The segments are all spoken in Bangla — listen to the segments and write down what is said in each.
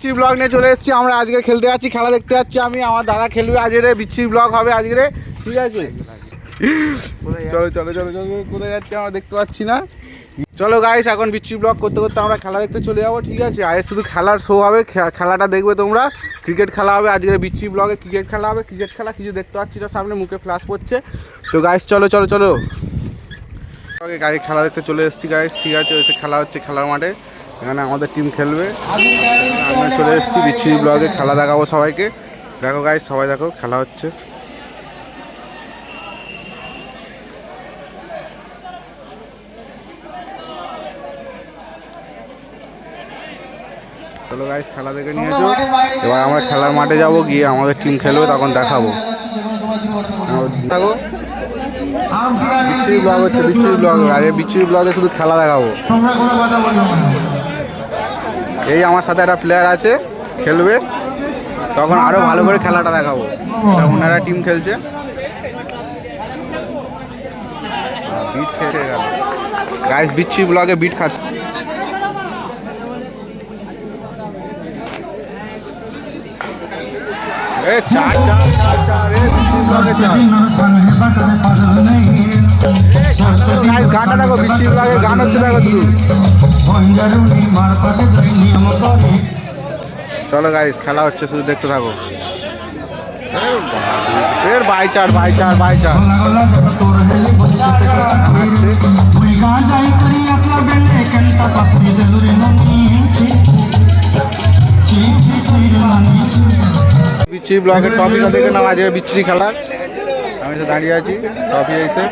বিচ্ছি ব্লগ নিয়ে চলে এসেছি আমরা। আজকে খেলতে যাচ্ছি, খেলা দেখতে যাচ্ছি আমি। আমার দাদা খেলবে আজকে, বিচ্ছি ব্লগ হবে আজকে, ঠিক আছে? চলো চলো চলো চলো, কোথায় যাচ্ছি আমরা দেখতে পাচ্ছি না। চলো গাইস, এখন বিচ্ছি ব্লগ করতে করতে আমরা খেলা দেখতে চলে যাবো, ঠিক আছে? আজকে শুধু খেলার শো হবে, খেলাটা দেখবে তোমরা। ক্রিকেট খেলা হবে আজকে, বিচ্ছি ব্লগে ক্রিকেট খেলা হবে। ক্রিকেট খেলা কিছু দেখতে পাচ্ছি না, সামনে মুখে ফ্ল্যাশ পড়ছে। তো গাইস চলো চলো চলো, গাড়ি খেলা দেখতে চলে এসেছি গাইস, ঠিক আছে? এসে খেলা হচ্ছে খেলার মাঠে, এখানে আমাদের টিম খেলবে। আমরা চলে এসেছি বিচ্ছি ব্লগে, খেলা দেখাবো সবাইকে। দেখো গাইস, সবাই দেখো খেলা হচ্ছে। চলো গাইস, খেলা দেখে নিয়েছো, এবার আমরা খেলার মাঠে যাব, গিয়ে আমাদের টিম খেলবে, তখন দেখাবো। দেখো বিচ্ছিরি ব্লগ হচ্ছে, বিচ্ছিরি ব্লগ। আগে বিচ্ছিরি ব্লগে শুধু খেলা দেখাবো। এই আমার সাথে একটা প্লেয়ার আছে, খেলবে, তখন আরো ভালো করে খেলাটা দেখাবো। ওনারা টিম খেলছে, বিট খেতে গেল গাইস। বিচ্ছিরি ব্লগে বিট খাচ্ছে। চার চার চার চার, গানটা দেখো, বিচ্ছি ব্লগের গান হচ্ছে, দেখো শুধু। চলো গাইস, খেলা হচ্ছে, শুধু দেখতে থাকো। ফের বাই চার বাই চার বাই চার। বিচ্ছিরি ব্লগের টপিকটা দেখে নাও, আজকে বিচ্ছিরি খেলার। আমি তো দাঁড়িয়ে আছি, টপি এসে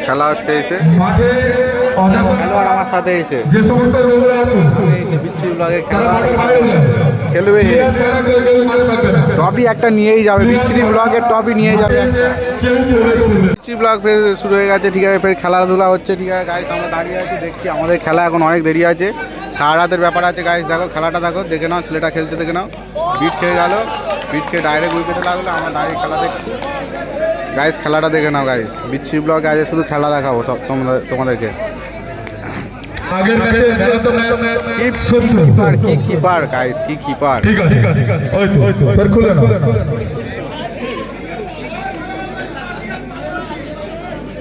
খেলা হচ্ছে, এসে খেলোয়াড় আমার সাথে এসে বিচ্ছিরি ব্লগের খেলা খেলবে। টপি একটা নিয়েই যাবে, বিচ্ছিরি ব্লগের টপি নিয়ে যাবে একটা। বিচ্ছিরি ব্লগ ফের শুরু হয়ে গেছে, ঠিক আছে? ফের খেলাধুলা হচ্ছে, ঠিক আছে গাইস? আমরা দাঁড়িয়ে আছি, দেখছি। আমাদের খেলা এখন অনেক দেরি আছে, সারা রাতের ব্যাপার আছে গাইস। দেখো খেলাটা দেখো, দেখে নাও, ছেলেটা খেলছে দেখে নাও। বিট খেয়ে গেল, বিট খেয়ে ডাইরেক্ট উইকেটে লাগলো। আমরা ডাইরেক্ট খেলা দেখছি গাইস, খেলাটা দেখে নাও গাইস। বিচ্ছিরি ব্লগে আজ শুধু খেলা দেখাবো সব তোমাদেরকে। কি কিপার গাইস, কি কিপার!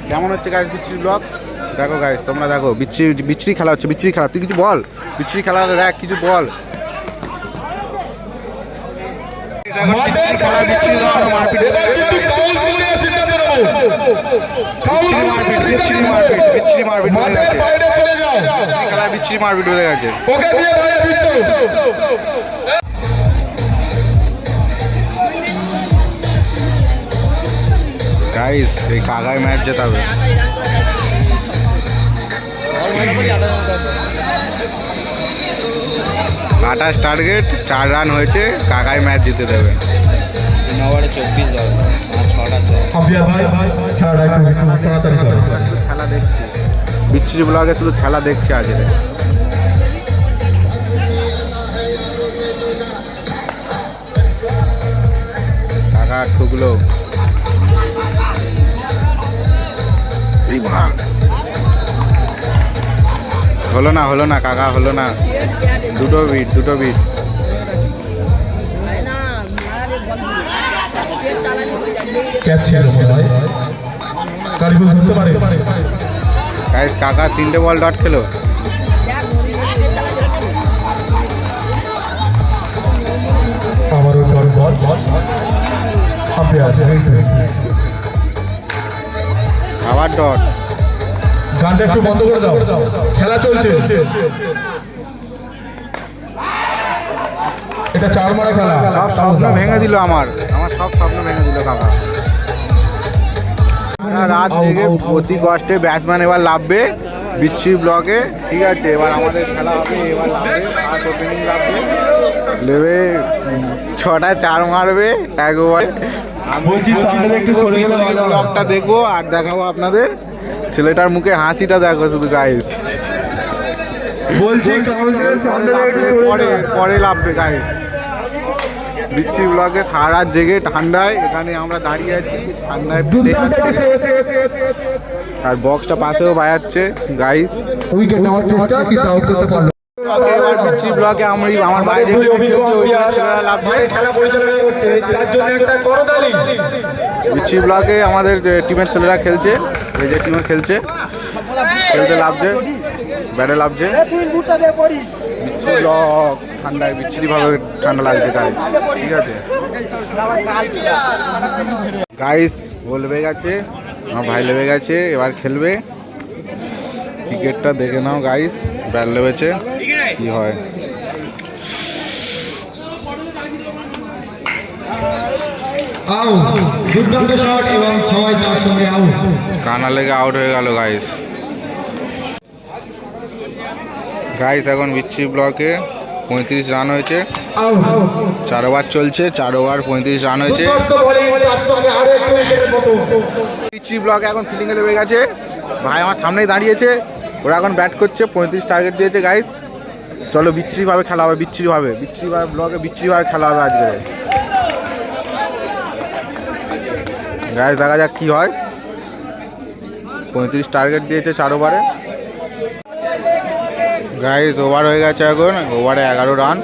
কেমন হচ্ছে গাইস বিচ্ছিরি ব্লগ? দেখো গাইস, তোমরা দেখো, বিচ্ছিরি খেলা হচ্ছে, বিচ্ছিরি খেলা। তুই কিছু বল, বিচ্ছিরি খেলা দেখ, কিছু বল। বিচ্ছিরি খেলা, বিচ্ছিরি মারপিট, বিচ্ছিরি মারপিট, বিচ্ছিরি মারপিট হয়ে গেছে। বিচ্ছিরি খেলা, বিচ্ছিরি মারপিট হয়ে গেছে। গাইস, এই কাকায় ম্যাচ জেতাবে। 28 টার্গেট, 4 রান হয়েছে, কাকায় ম্যাচ জিতে দেবে। 24 দল, 6টা খেলা দেখছি, বিচ্ছিরি ব্লগে শুধু খেলা দেখছি আজকে। কাকা ঠুকলো, হলো না, হলো না কাকা, হলো না। দুটো বিট, দুটো বিট। গাইস, কাকা 3টে বল ডট খেলো। আবার ডট। গানটা একটু বন্ধ করে দাও, খেলা চলছে। এটা 4 মারা খেলা। সব স্বপ্ন ভেঙে দিল আমার সব স্বপ্ন ভেঙে দিল কাকা। সারা রাত জেগে অতি কষ্টে ব্যাটসম্যান এবার লাভবে বিচ্ছিরি ব্লকে, ঠিক আছে? এবার আমাদের খেলা হবে, এবার লাভবে, ফার্স্ট ওপেনিং লাভবে, লেবে 6টা 4 মারবে একবার। ব্লগটা দেখবো আর দেখাবো আপনাদের। ছেলেটার মুখে হাসিটা দেখো শুধু গাইস। পরে লাভবে গাইস। বিচ্ছিরি ব্লগে সারা রাত জেগে ঠান্ডায় এখানে আমরা দাঁড়িয়ে আছি, ঠান্ডায় আর বক্সটা পাশেও বাজাচ্ছে গাইস। উইকেট নেওয়ার চেষ্টা, কিন্তু আউট করতে পারলো। এবার বিচ্ছিরি ব্লকে আমার ভাই যে খেলছে ওই ছেলেরা লাভছে। বিচ্ছিরি ব্লকে আমাদের টিমের ছেলেরা খেলছে, এই যে টিমে খেলতে লাভছে, ব্যাটে লাভছে। বিচ্ছিরি ব্লক ঠান্ডায় বিচ্ছিরিভাবে ঠান্ডা লাগছে গাইস, ঠিক আছে গাইস। গোল লেগে গেছে, আমার ভাই লেগে গেছে, এবার খেলবে। ক্রিকেটটা দেখে নাও গাইস, ব্যাট লেগেছে কি হয়। কানা লেগে আউট হয়ে গেল গাইস। গাইস এখন বিচ্ছিরি ব্লকে 35 রান হয়েছে, 4 ওভার চলছে, 4 ওভার 35 রান হয়েছে। বিচ্ছিরি ব্লকে এখন ফিল্ডিংয়ে লেগে গেছে, ভাই আমার সামনেই দাঁড়িয়েছে, ওরা এখন ব্যাট করছে, 35 টার্গেট দিয়েছে গাইস। চলো বিচ্ছিরিভাবে খেলা হবে, বিচ্ছিরিভাবে ব্লকে বিচ্ছিরিভাবে খেলা হবে আজকে গাইস। দেখা যাক কি হয়। 35 টার্গেট দিয়েছে 4 ওভারে গাইস। ওভার হয়ে গেছে এখন, ওভারে 11 রান,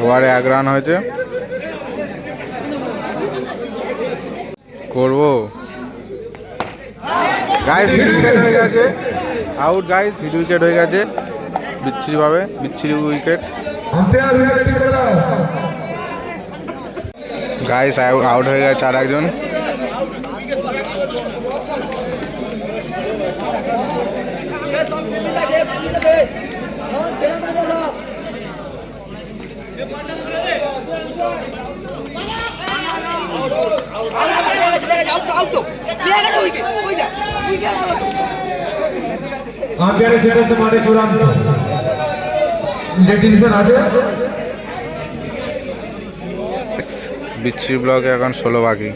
ওভারে 1 রান হয়েছে। করবো গাইস, মিড উইকেট হয়ে গেছে, আউট গাইস, মিড উইকেট হয়ে গেছে বিচ্ছিরিভাবে, বিচ্ছিরি উইকেট গাইস, আউট হয়ে গেছে আর একজন। বিচ্ছিরি ব্লকে এখন 16 বাকি,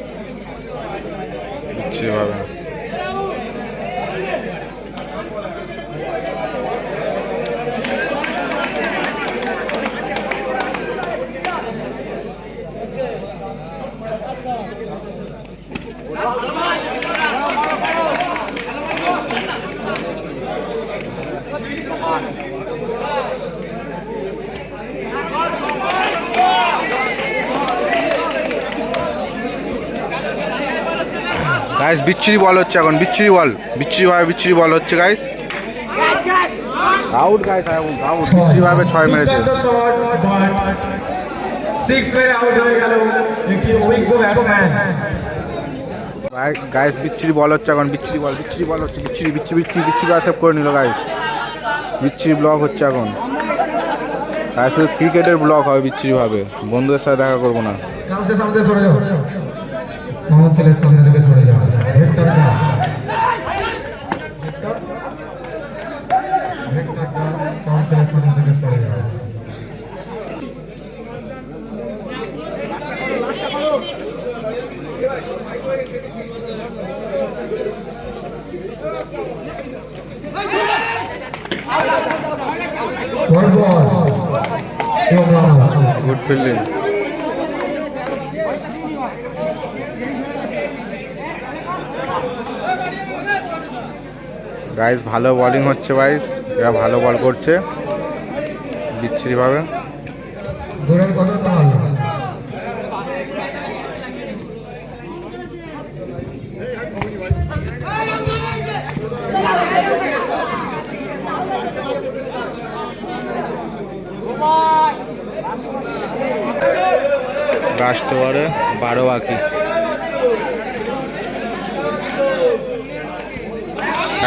বিচ্ছিরি ভাবে। গাইস বিচ্ছিরি বল হচ্ছে এখন, বিচ্ছিরি বল, বিচ্ছিরি বল হচ্ছে গাইস। আউট গাইস, আউট, বিচ্ছিরি ভাবে 6 মেরেছে গাইস। বিচ্ছিরি বল হচ্ছে এখন, বিচ্ছিরি বল হচ্ছে, বিচ্ছিরি সেভ করে নিল গাইস। বিচ্ছিরি ব্লক হচ্ছে এখন গাইস, ক্রিকেটের ব্লক হবে বিচ্ছিরি ভাবে, বন্ধুদের সাথে দেখা করবো না। গুড ফিল্ডিং গাইস, ভালো বোলিং হচ্ছে গাইস, এরা ভালো বল করছে বিচ্ছিরি ভাবে। লাস্ট ওভারে 12 বাকি,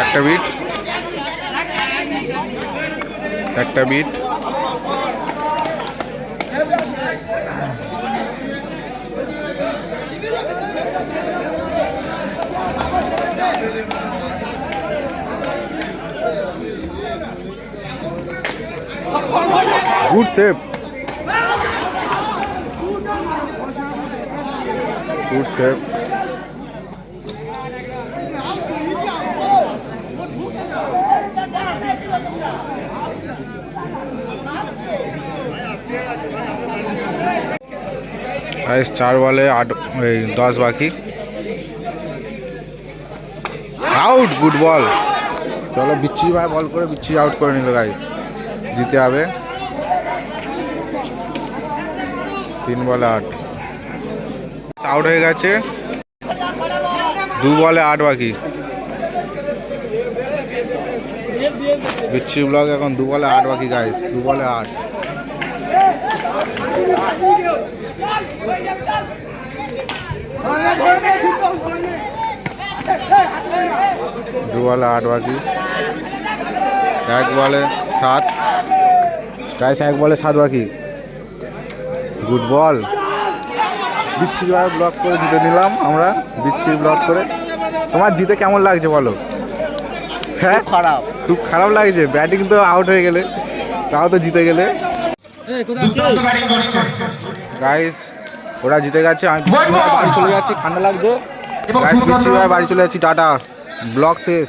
একটা বিট, একটা bit. Good save, good save. Guys 4 বলে 10 বাকি, আউট, গুড বল। চলো বিচ্ছিরি ভাই বল করে বিচ্ছিরি আউট করে নিল গাইস। জিতে হবে। 3 বলে 8 আউট হয়ে গেছে। 2 বলে 8 বাকি। বিচ্ছি ব্লগ এখন 2 বলে 8 বাকি গাইস, 2 বলে 8। दो बॉल 8 बाकी। 1 বলে 7 गाइस, 1 বলে 7 বাকি। Good ball. বিচ্ছির ভাবে ব্লক করে জিতে নিলাম আমরা, বিচ্ছির ব্লক করে। তোমার জিতে কেমন লাগছে বলো? হ্যাঁ খারাপ। খুব খারাপ লাগছে, ব্যাটিং তো আউট হয়ে গেলে, তাও তো জিতে গেলে। গাইস ওরা জিতে গেছে, আমি বাড়ি চলে যাচ্ছি, ঠান্ডা লাগছে। গাইস বিচ্ছির ভাবে বাড়ি চলে যাচ্ছি, টাটা, ব্লগ শেষ।